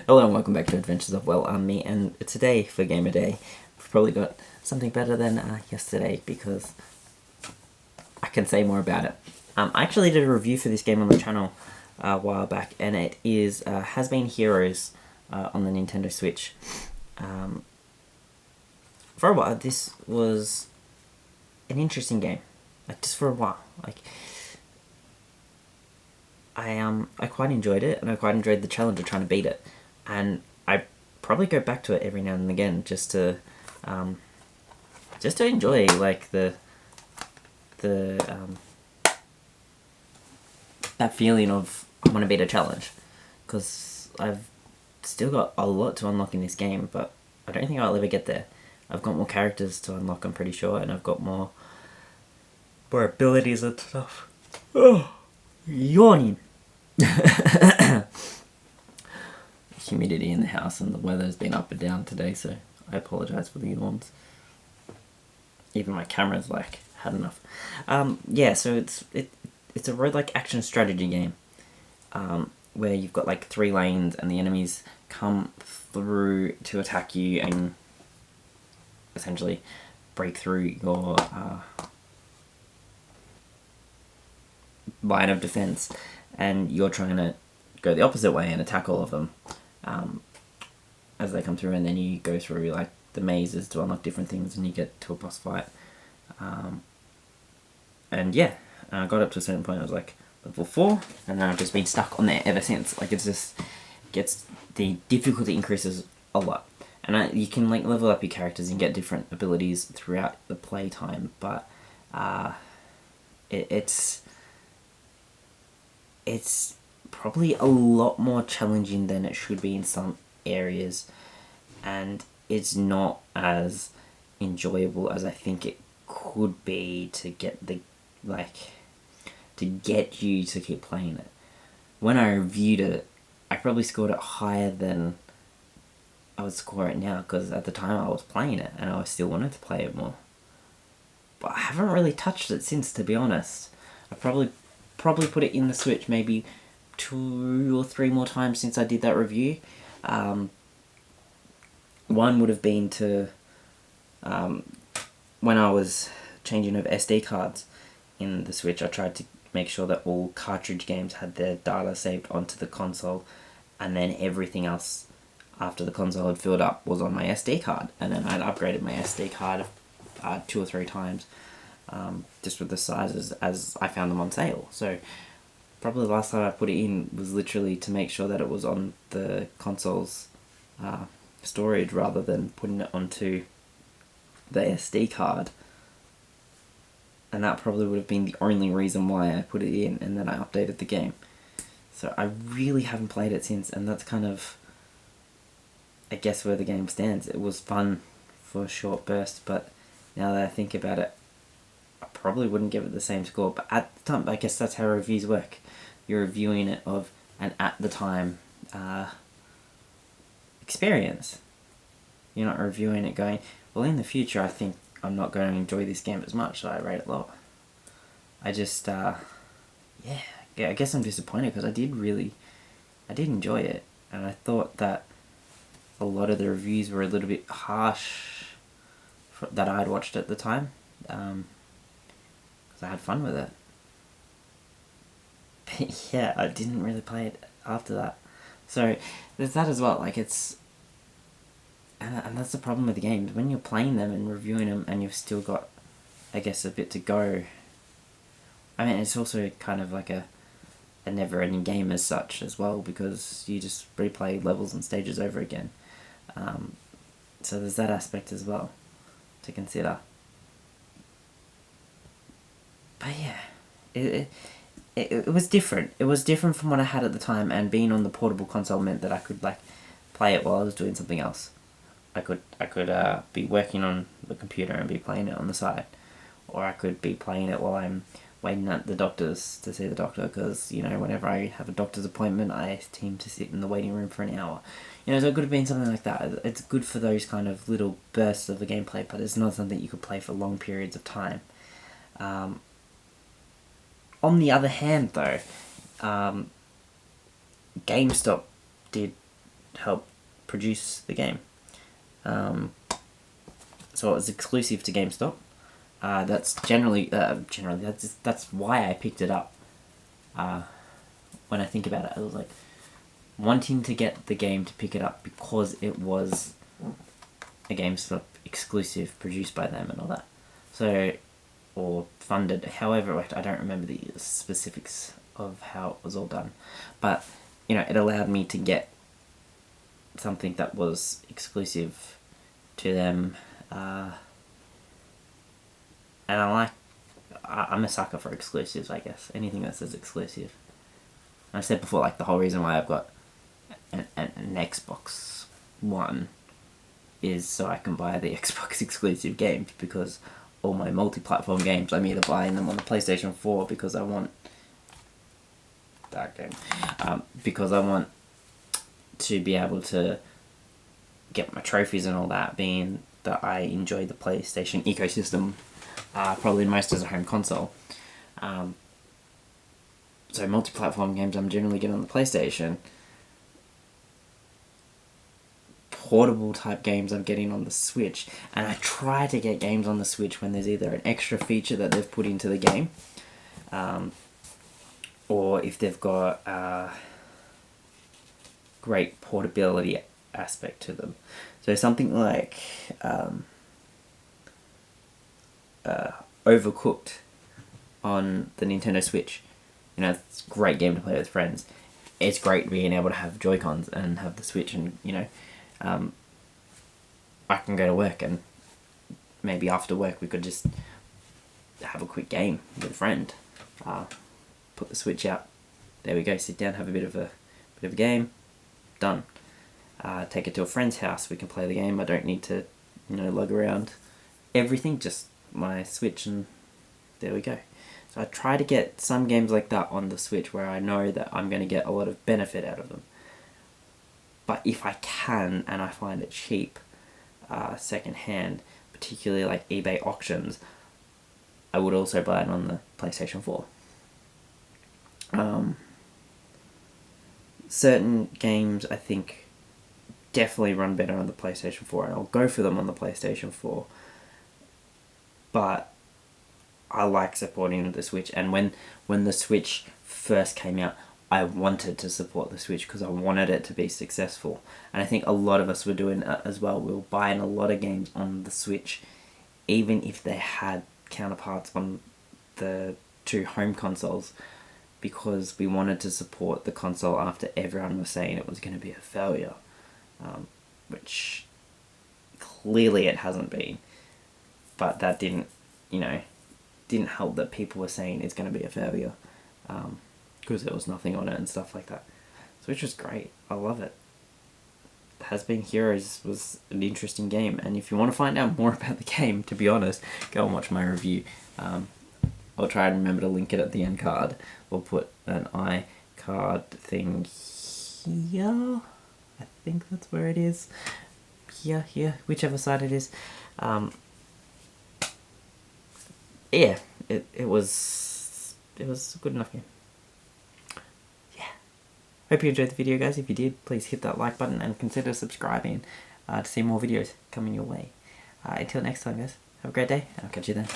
Hello and welcome back to Adventures of Me, and today for Gamer Day, we've probably got something better than yesterday because I can say more about it. I actually did a review for this game on the channel a while back, and it is Has Been Heroes on the Nintendo Switch. For a while, this was an interesting game, like just for a while. I quite enjoyed it, and I quite enjoyed the challenge of trying to beat it. And I probably go back to it every now and again just to enjoy like the that feeling of I want to beat a challenge, because I've still got a lot to unlock in this game, but I don't think I'll ever get there. I've got more characters to unlock, I'm pretty sure, and I've got more abilities and stuff. Oh, yawning. Humidity in the house and the weather's been up and down today, so I apologise for the yawns. Even my camera's like had enough. Yeah, so it's a roguelike action strategy game, where you've got like 3 lanes and the enemies come through to attack you and essentially break through your line of defense, and you're trying to go the opposite way and attack all of them as they come through, and then you go through like the mazes to unlock different things, and you get to a boss fight. And yeah, I got up to a certain point. I was like level 4, and then I've just been stuck on there ever since. Like, it's just gets the difficulty increases a lot, and you can like level up your characters and get different abilities throughout the playtime, but it's probably a lot more challenging than it should be in some areas, and it's not as enjoyable as I think it could be to get to get you to keep playing it. When I reviewed it, I probably scored it higher than I would score it now, because at the time I was playing it and I still wanted to play it more. But I haven't really touched it since, to be honest. I probably put it in the Switch maybe 2 or 3 more times since I did that review. One would have been to when I was changing over SD cards in the Switch. I tried to make sure that all cartridge games had their data saved onto the console, and then everything else after the console had filled up was on my SD card, and then I'd upgraded my SD card 2 or 3 times, just with the sizes as I found them on sale. So probably the last time I put it in was literally to make sure that it was on the console's storage rather than putting it onto the SD card. And that probably would have been the only reason why I put it in, and then I updated the game. So I really haven't played it since, and that's kind of, I guess, where the game stands. It was fun for a short burst, but now that I think about it, I probably wouldn't give it the same score. But at the time, I guess that's how reviews work. You're reviewing it of an at the time experience. You're not reviewing it going, well, in the future I think I'm not going to enjoy this game as much, so I rate it lower. I just, yeah, I guess I'm disappointed, because I did enjoy it, and I thought that a lot of the reviews were a little bit harsh that I'd watched at the time, because I had fun with it. But yeah, I didn't really play it after that. So there's that as well. Like, and that's the problem with the games. When you're playing them and reviewing them, and you've still got, I guess, a bit to go. I mean, it's also kind of like a never-ending game as such as well, because you just replay levels and stages over again. So there's that aspect as well to consider. But yeah, it was different. It was different from what I had at the time, and being on the portable console meant that I could like play it while I was doing something else. I could be working on the computer and be playing it on the side, or I could be playing it while I'm waiting at the doctor's to see the doctor, because, you know, whenever I have a doctor's appointment, I seem to sit in the waiting room for an hour. You know, so it could have been something like that. It's good for those kind of little bursts of the gameplay, but it's not something you could play for long periods of time. On the other hand, though, GameStop did helped produce the game. So it was exclusive to GameStop. That's that's why I picked it up. When I think about it, I was like wanting to get the game to pick it up because it was a GameStop exclusive produced by them and all that. So, or funded, however, I don't remember the specifics of how it was all done. But, you know, it allowed me to get something that was exclusive to them. And I'm a sucker for exclusives, I guess. Anything that says exclusive. I said before, like, the whole reason why I've got an Xbox One is so I can buy the Xbox exclusive games, because all my multi-platform games, I'm either buying them on the PlayStation 4 because I want that game, because I want to be able to get my trophies and all that, being that I enjoy the PlayStation ecosystem probably most as a home console. So multi-platform games I'm generally getting on the PlayStation. Portable type games I'm getting on the Switch, and I try to get games on the Switch when there's either an extra feature that they've put into the game, or if they've got a great portability aspect to them. So something like Overcooked on the Nintendo Switch. You know, it's a great game to play with friends. It's great being able to have Joy-Cons and have the Switch, and, you know, I can go to work and maybe after work we could just have a quick game with a friend. Put the Switch out. There we go. Sit down, have a bit of a game. Done. Take it to a friend's house. We can play the game. I don't need to, you know, lug around everything. Just my Switch, and there we go. So I try to get some games like that on the Switch where I know that I'm going to get a lot of benefit out of them. But if I can, and I find it cheap, second hand, particularly like eBay auctions, I would also buy it on the PlayStation 4. Certain games I think definitely run better on the PlayStation 4, and I'll go for them on the PlayStation 4. But I like supporting the Switch, and when the Switch first came out, I wanted to support the Switch because I wanted it to be successful. And I think a lot of us were doing that as well. We were buying a lot of games on the Switch, even if they had counterparts on the two home consoles, because we wanted to support the console after everyone was saying it was going to be a failure. Which clearly it hasn't been. But that didn't help that people were saying it's going to be a failure. Because there was nothing on it and stuff like that. So which was great. I love it. Has Been Heroes was an interesting game, and if you want to find out more about the game, to be honest, go and watch my review. I'll try and remember to link it at the end card. We'll put an iCard thing here. I think that's where it is. Here, whichever side it is. Yeah, it was a good enough game. Hope you enjoyed the video, guys. If you did, please hit that like button and consider subscribing to see more videos coming your way. Until next time, guys, have a great day, and I'll catch you then.